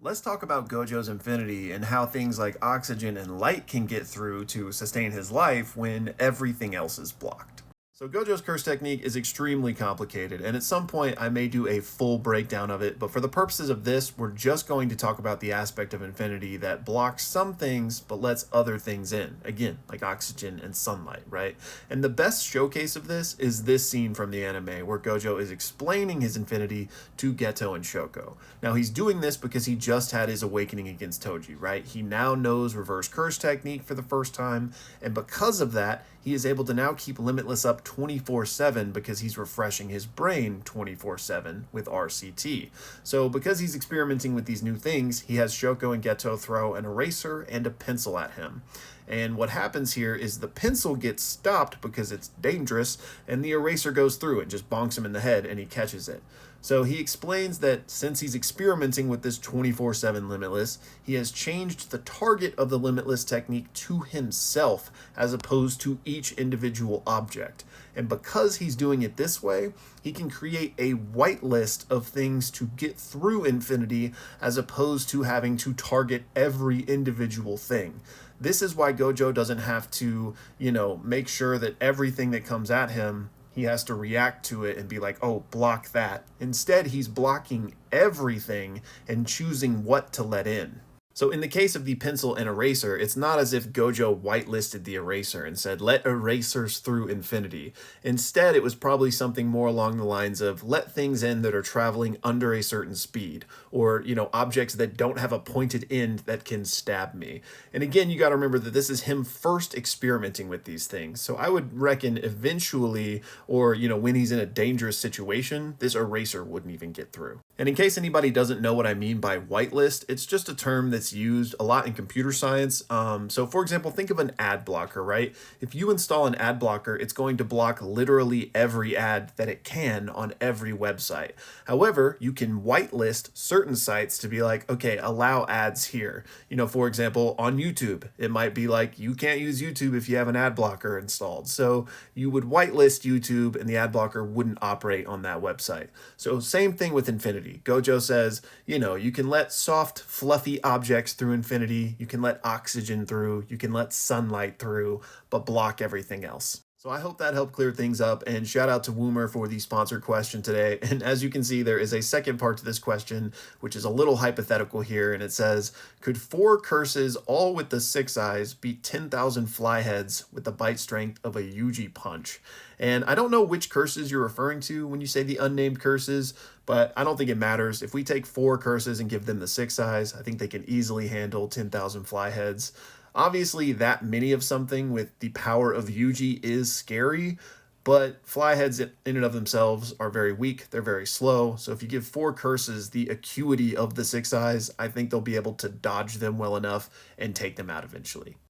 Let's talk about Gojo's infinity and how things like oxygen and light can get through to sustain his life when everything else is blocked. So Gojo's curse technique is extremely complicated, and at some point I may do a full breakdown of it, but for the purposes of this, we're just going to talk about the aspect of infinity that blocks some things but lets other things in. Again, like oxygen and sunlight, right? And the best showcase of this is this scene from the anime where Gojo is explaining his infinity to Geto and Shoko. Now he's doing this because he just had his awakening against Toji, right? He now knows reverse curse technique for the first time, and because of that, he is able to now keep Limitless up 24/7 because he's refreshing his brain 24/7 with RCT. So because he's experimenting with these new things, he has Shoko and Geto throw an eraser and a pencil at him. And what happens here is the pencil gets stopped because it's dangerous, and the eraser goes through and just bonks him in the head, and he catches it. So he explains that since he's experimenting with this 24/7 Limitless, he has changed the target of the Limitless technique to himself as opposed to each individual object. And because he's doing it this way, he can create a whitelist of things to get through infinity as opposed to having to target every individual thing. This is why Gojo doesn't have to, make sure that everything that comes at him, he has to react to it and be like, oh, block that. Instead, he's blocking everything and choosing what to let in. So in the case of the pencil and eraser, it's not as if Gojo whitelisted the eraser and said, let erasers through infinity. Instead, it was probably something more along the lines of, let things in that are traveling under a certain speed, or, objects that don't have a pointed end that can stab me. And again, you got to remember that this is him first experimenting with these things. So I would reckon eventually, or, when he's in a dangerous situation, this eraser wouldn't even get through. And in case anybody doesn't know what I mean by whitelist, it's just a term that's used a lot in computer science. So for example, think of an ad blocker, right? If you install an ad blocker, it's going to block literally every ad that it can on every website. However, you can whitelist certain sites to be like, okay, allow ads here. For example, on YouTube, it might be like, you can't use YouTube if you have an ad blocker installed. So you would whitelist YouTube and the ad blocker wouldn't operate on that website. So same thing with Infinity. Gojo says, you can let soft, fluffy objects through infinity, you can let oxygen through, you can let sunlight through, but block everything else. So I hope that helped clear things up, and shout out to Woomer for the sponsored question today. And as you can see, there is a second part to this question, which is a little hypothetical here, and it says, could 4 curses, all with the 6 eyes, beat 10,000 fly heads with the bite strength of a Yuji punch? And I don't know which curses you're referring to when you say the unnamed curses, but I don't think it matters. If we take 4 curses and give them the 6 eyes, I think they can easily handle 10,000 fly heads. Obviously, that many of something with the power of Yuji is scary, but flyheads in and of themselves are very weak. They're very slow. So if you give 4 curses the acuity of the 6 eyes, I think they'll be able to dodge them well enough and take them out eventually.